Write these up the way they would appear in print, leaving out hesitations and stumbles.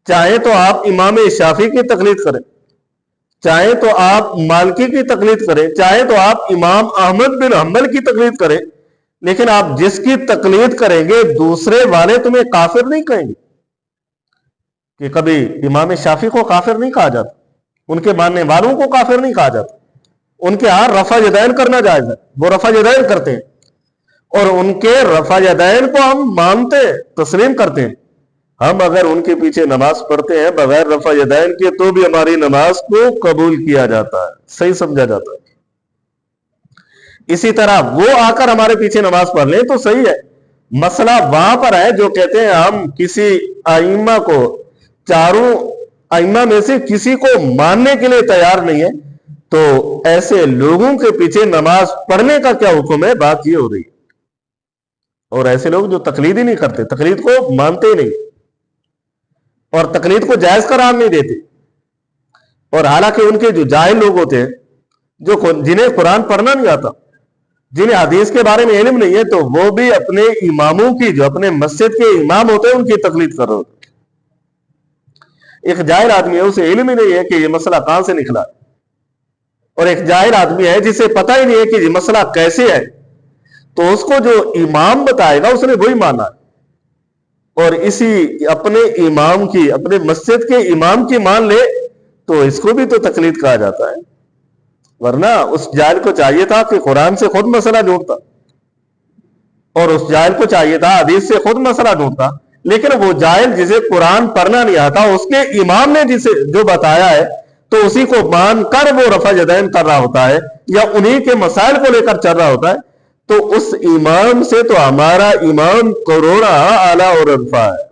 چاہے تو آپ امام شافعی کی تقلید کریں، چاہے تو آپ مالکی کی تقلید کریں، چاہے تو آپ امام احمد بن حنبل کی تقلید کریں، لیکن آپ جس کی تقلید کریں گے دوسرے والے تمہیں کافر نہیں کہیں گے. کہ کبھی امام شافعی کو کافر نہیں کہا جاتا، ان کے ماننے والوں کو کافر نہیں کہا جاتا. ان کے ہاں رفع یدین کرنا جائز ہے، وہ رفع یدین کرتے ہیں، اور ان کے رفع یدین کو ہم مانتے تسلیم کرتے ہیں. ہم اگر ان کے پیچھے نماز پڑھتے ہیں بغیر رفع یدین کے تو بھی ہماری نماز کو قبول کیا جاتا ہے، صحیح سمجھا جاتا ہے. اسی طرح وہ آ کر ہمارے پیچھے نماز پڑھ لیں تو صحیح ہے. مسئلہ وہاں پر ہے جو کہتے ہیں ہم کسی ائمہ کو، چاروں ائمہ میں سے کسی کو ماننے کے لیے تیار نہیں ہے، تو ایسے لوگوں کے پیچھے نماز پڑھنے کا کیا حکم ہے؟ بات یہ ہو رہی ہے. اور ایسے لوگ جو تقلید ہی نہیں کرتے، تقلید کو مانتے ہی نہیں اور تقلید کو جائز قرار نہیں دیتے. اور حالانکہ ان کے جو جاہل لوگ ہوتے ہیں، جنہیں قرآن پڑھنا نہیں آتا، جنہیں حدیث کے بارے میں علم نہیں ہے، تو وہ بھی اپنے اماموں کی، جو اپنے مسجد کے امام ہوتے ہیں، ان کی تقلید کر رہے ہوتے ہیں. ایک جاہل آدمی ہے، اسے علم ہی نہیں ہے کہ یہ مسئلہ کہاں سے نکلا، اور ایک جاہل آدمی ہے جسے پتہ ہی نہیں ہے کہ یہ مسئلہ کیسے ہے، تو اس کو جو امام بتائے گا اس نے وہی مانا ہے. اور اسی اپنے امام کی، اپنے مسجد کے امام کی مان لے تو اس کو بھی تو تقلید کہا جاتا ہے. ورنہ اس جاہل کو چاہیے تھا کہ قرآن سے خود مسئلہ ڈھونڈتا، اور اس جاہل کو چاہیے تھا حدیث سے خود مسئلہ ڈھونڈتا. لیکن وہ جاہل جسے قرآن پڑھنا نہیں آتا، اس کے امام نے جسے جو بتایا ہے تو اسی کو مان کر وہ رفع یدین کر رہا ہوتا ہے، یا انہی کے مسائل کو لے کر چل رہا ہوتا ہے. تو اس امام سے تو ہمارا امام کروڑا اعلیٰ اور رفع ہے،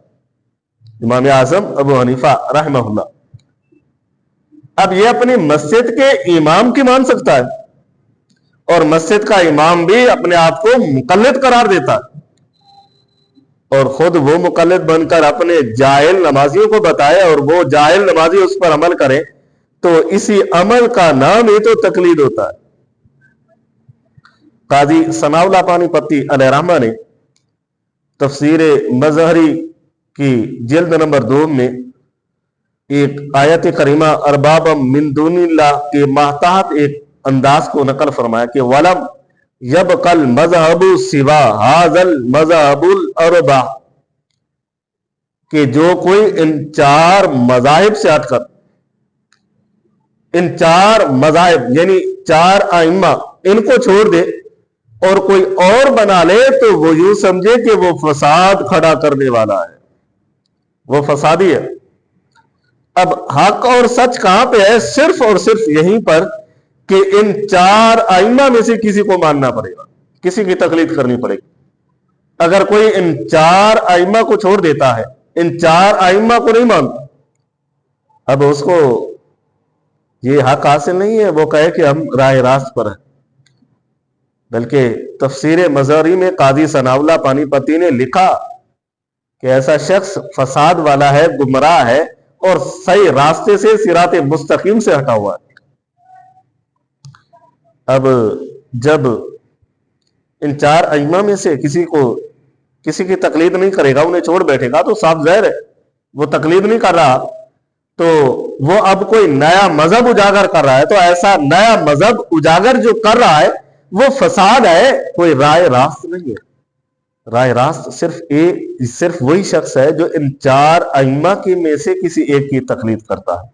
امام اعظم ابو حنیفہ رحمہ اللہ. اب یہ اپنی مسجد کے امام کی مان سکتا ہے، اور مسجد کا امام بھی اپنے آپ کو مقلد قرار دیتا ہے، اور خود وہ مقلد بن کر اپنے جاہل نمازیوں کو بتائے اور وہ جاہل نمازی اس پر عمل کرے، تو اسی عمل کا نام ہی تو تقلید ہوتا ہے. قاضی ثناء اللہ پانی پتی علیہ رحمہ نے تفسیر مظہری کی جلد نمبر 2 میں ایک آیت کریمہ ارباب من دون اللہ کے ماتحت ایک انداز کو نقل فرمایا کہ وَلَمْ يَبْقَ الْمَذْهَبُ سِوَا هَذَا الْمَذْهَبُ الْأَرْبَعِ، کہ جو کوئی ان 4 مذاہب سے ہٹ کر، ان 4 مذاہب یعنی 4 ائمہ، ان کو چھوڑ دے اور کوئی اور بنا لے تو وہ یوں سمجھے کہ وہ فساد کھڑا کرنے والا ہے، وہ فسادی ہے. اب حق اور سچ کہاں پہ ہے؟ صرف اور صرف یہیں پر کہ ان 4 ائمہ میں سے کسی کو ماننا پڑے گا، کسی کی تقلید کرنی پڑے گی. اگر کوئی ان 4 ائمہ کو چھوڑ دیتا ہے، ان 4 ائمہ کو نہیں مانتا، اب اس کو یہ حق حاصل نہیں ہے وہ کہے کہ ہم راہ راست پر ہیں. بلکہ تفسیر مظہری میں قاضی ثناء اللہ پانی پتی نے لکھا کہ ایسا شخص فساد والا ہے، گمراہ ہے، اور صحیح راستے سے، صراط مستقیم سے ہٹا ہوا ہے. اب جب ان 4 ائمہ میں سے کسی کی تقلید نہیں کرے گا، انہیں چھوڑ بیٹھے گا، تو صاف ظاہر ہے وہ تقلید نہیں کر رہا، تو وہ اب کوئی نیا مذہب اجاگر کر رہا ہے. تو ایسا نیا مذہب اجاگر جو کر رہا ہے وہ فساد ہے، کوئی راہ راست نہیں ہے. راہ راست صرف وہی شخص ہے جو ان 4 ائمہ کی میں سے کسی ایک کی تقلید کرتا ہے.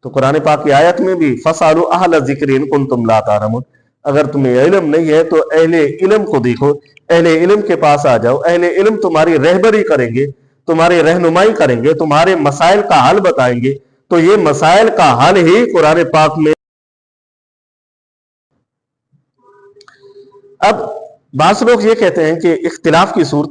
تو قرآن پاک کی آیت میں بھی فَاسْأَلُوا أَهْلَ الذِّكْرِ إِن كُنتُمْ لَا تَعْلَمُونَ، اگر تمہیں علم نہیں ہے تو اہل علم کو دیکھو، اہل علم کے پاس آ جاؤ، اہل علم تمہاری رہبری کریں گے، تمہاری رہنمائی کریں گے، تمہارے مسائل کا حل بتائیں گے. تو یہ مسائل کا حل ہی قرآن پاک میں. اب بعض لوگ یہ کہتے ہیں کہ اختلاف کی صورت